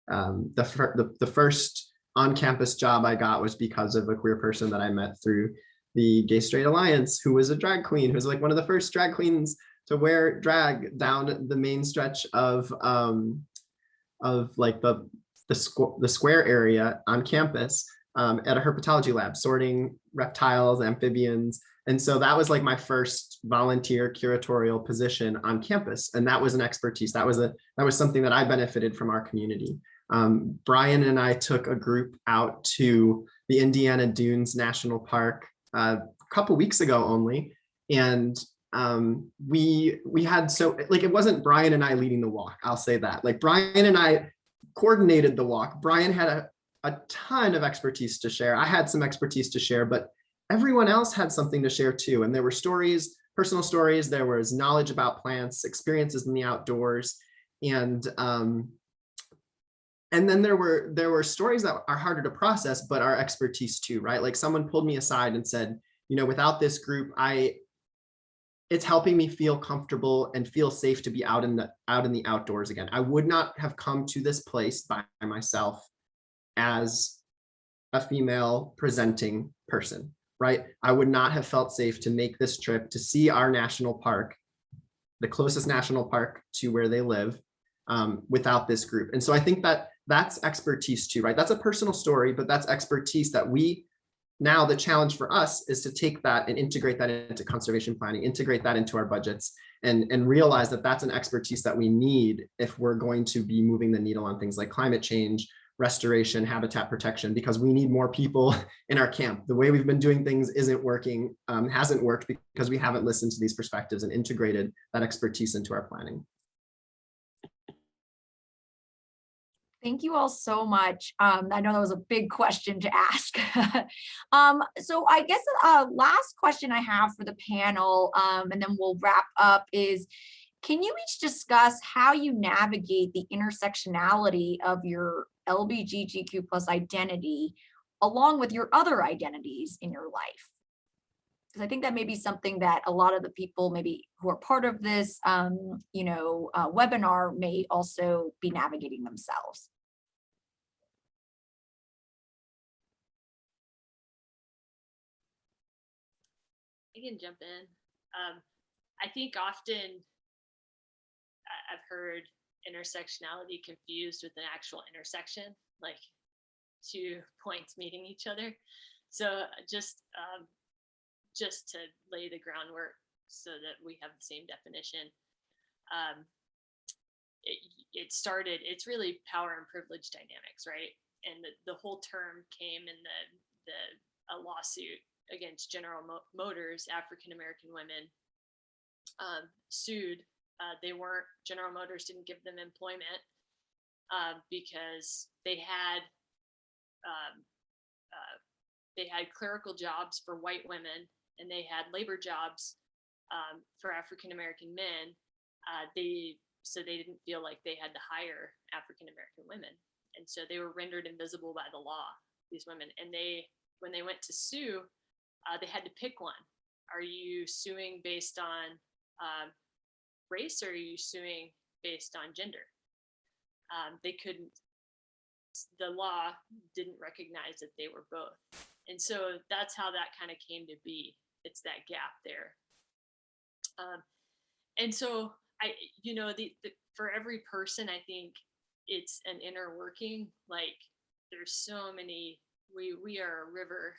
The first on-campus job I got was because of a queer person that I met through the Gay Straight Alliance, who was a drag queen, who was like one of the first drag queens to wear drag down the main stretch of like the square area on campus at a herpetology lab, sorting reptiles, amphibians. And so that was like my first volunteer curatorial position on campus. And that was an expertise. That was something that I benefited from our community. Brian and I took a group out to the Indiana Dunes National Park a couple weeks ago only. And we had, so like, it wasn't Brian and I leading the walk, I'll say that. Like Brian and I coordinated the walk. Brian had a ton of expertise to share. I had some expertise to share, but everyone else had something to share too. And there were stories, personal stories, there was knowledge about plants, experiences in the outdoors. And then there were stories that are harder to process, but are expertise too, right? Like someone pulled me aside and said, you know, without this group, it's helping me feel comfortable and feel safe to be out in the outdoors again. I would not have come to this place by myself as a female presenting person, right? I would not have felt safe to make this trip to see our national park, the closest national park to where they live, without this group. And so I think that that's expertise too, right? That's a personal story, but that's expertise that now the challenge for us is to take that and integrate that into conservation planning, integrate that into our budgets, and realize that that's an expertise that we need if we're going to be moving the needle on things like climate change, restoration, habitat protection, because we need more people in our camp. The way we've been doing things isn't working, hasn't worked because we haven't listened to these perspectives and integrated that expertise into our planning. Thank you all so much. I know that was a big question to ask. So I guess last question I have for the panel, and then we'll wrap up, is can you each discuss how you navigate the intersectionality of your LGBTQ+ identity along with your other identities in your life? Because I think that may be something that a lot of the people maybe who are part of this, webinar may also be navigating themselves. I can jump in. I think often I've heard intersectionality confused with an actual intersection, like two points meeting each other. So just to lay the groundwork so that we have the same definition. It's really power and privilege dynamics, right? And the whole term came in a lawsuit against General Motors. African American women sued. General Motors didn't give them employment because they had clerical jobs for white women, and they had labor jobs for African American men. So they didn't feel like they had to hire African American women, and so they were rendered invisible by the law, these women. And when they went to sue, they had to pick one. Are you suing based on race, or are you suing based on gender? They couldn't. The law didn't recognize that they were both, and so that's how that kind of came to be. It's that gap there. And so for every person, I think it's an inner working. Like, there's so many. We are a river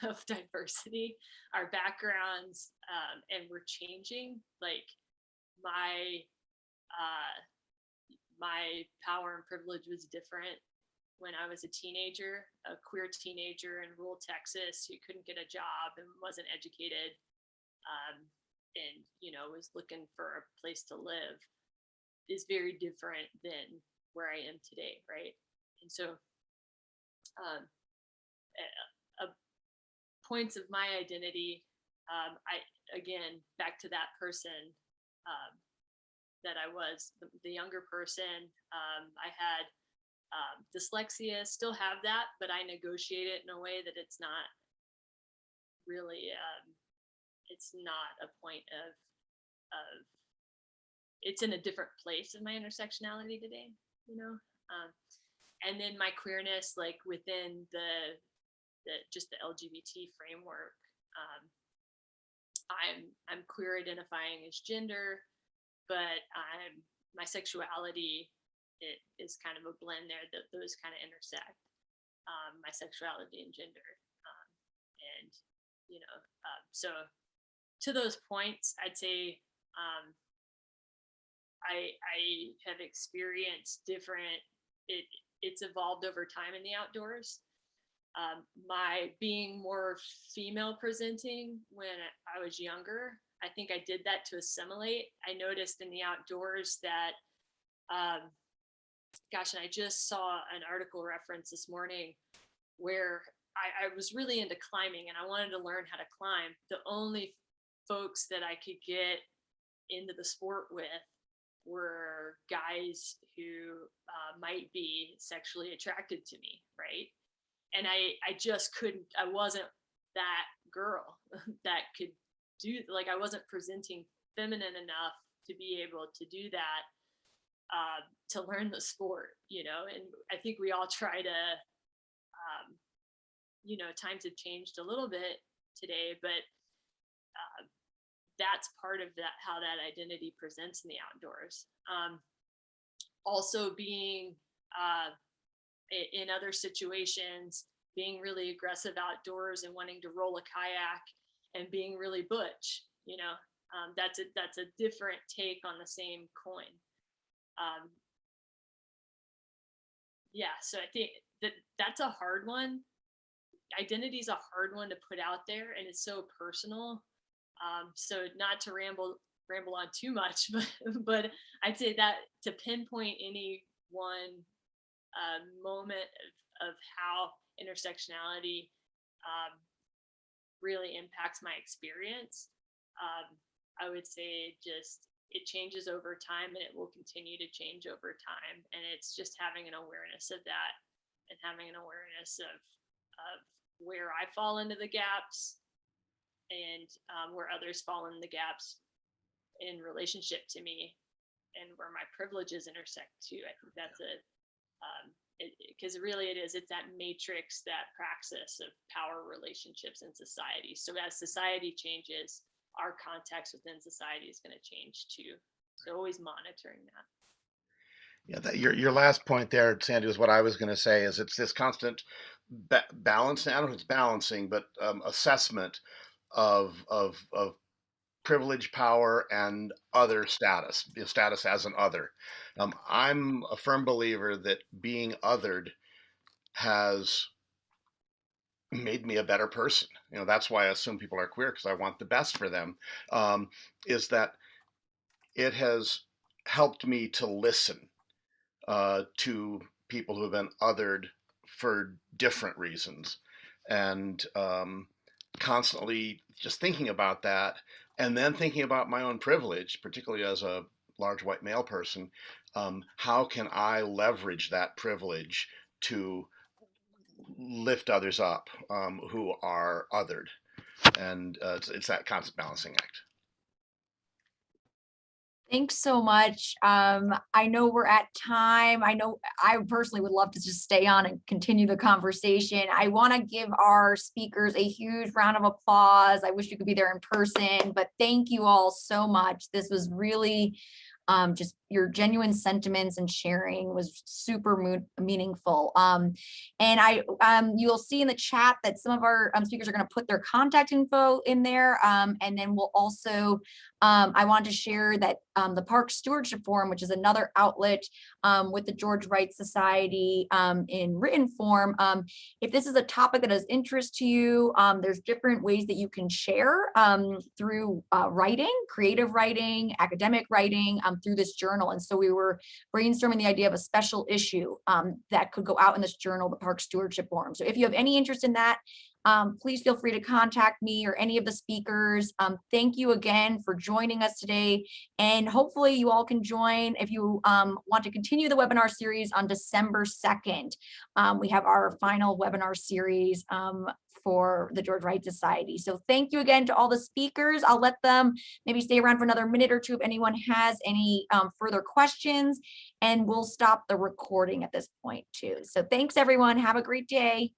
of diversity, our backgrounds, and we're changing. Like, my power and privilege was different when I was a teenager, a queer teenager in rural Texas who couldn't get a job and wasn't educated, and was looking for a place to live, is very different than where I am today, right? And so points of my identity, again, back to that person that I was, the younger person. I had dyslexia, still have that, but I negotiate it in a way that it's not really, it's not a point of it's in a different place in my intersectionality today, and then my queerness, like within the just the LGBT framework. I'm queer identifying as gender, but my sexuality, it is kind of a blend there, that those kind of intersect, my sexuality and gender. And, so to those points, I'd say I have experienced different, it's evolved over time in the outdoors. My being more female presenting when I was younger, I think I did that to assimilate. I noticed in the outdoors that, and I just saw an article reference this morning where I was really into climbing and I wanted to learn how to climb. The only folks that I could get into the sport with were guys who might be sexually attracted to me, right? And I just couldn't, I wasn't that girl that could do, like, I wasn't presenting feminine enough to be able to do that, to learn the sport, and I think we all try to, times have changed a little bit today, but that's part of that, how that identity presents in the outdoors. Also being in other situations, being really aggressive outdoors and wanting to roll a kayak and being really butch, that's a different take on the same coin. So I think that's a hard one. Identity is a hard one to put out there, and it's so personal. So not to ramble on too much, but I'd say that to pinpoint any one moment of how intersectionality really impacts my experience, I would say just it changes over time, and it will continue to change over time. And it's just having an awareness of that, and having an awareness of where I fall into the gaps, and where others fall in the gaps in relationship to me, and where my privileges intersect too. I think that's because really it's that matrix, that praxis of power relationships in society. So as society changes, our context within society is going to change too. So always monitoring that. Yeah, your last point there, Sandy, is what I was going to say. Is it's this constant balance. I don't know if it's balancing, but assessment of privilege, power, and other status. Status as an other. I'm a firm believer that being othered has made me a better person. That's why I assume people are queer, because I want the best for them. Is that it has helped me to listen to people who have been othered for different reasons, and constantly just thinking about that, and then thinking about my own privilege, particularly as a large white male person. How can I leverage that privilege to lift others up who are othered? And it's that constant balancing act. Thanks so much. I know we're at time. I know I personally would love to just stay on and continue the conversation. I want to give our speakers a huge round of applause. I wish you could be there in person, but thank you all so much. This was really just your genuine sentiments and sharing was super meaningful. And you'll see in the chat that some of our speakers are going to put their contact info in there. And then we'll also, I wanted to share that the Park Stewardship Forum, which is another outlet with the George Wright Society in written form. If this is a topic that is interest to you, there's different ways that you can share through writing, creative writing, academic writing, through this journal. And so we were brainstorming the idea of a special issue that could go out in this journal, the Park Stewardship Forum. So if you have any interest in that, please feel free to contact me or any of the speakers. Thank you again for joining us today. And hopefully you all can join if you want to continue the webinar series on December 2nd. We have our final webinar series for the George Wright Society. So thank you again to all the speakers. I'll let them maybe stay around for another minute or two if anyone has any further questions, and we'll stop the recording at this point too. So thanks everyone. Have a great day.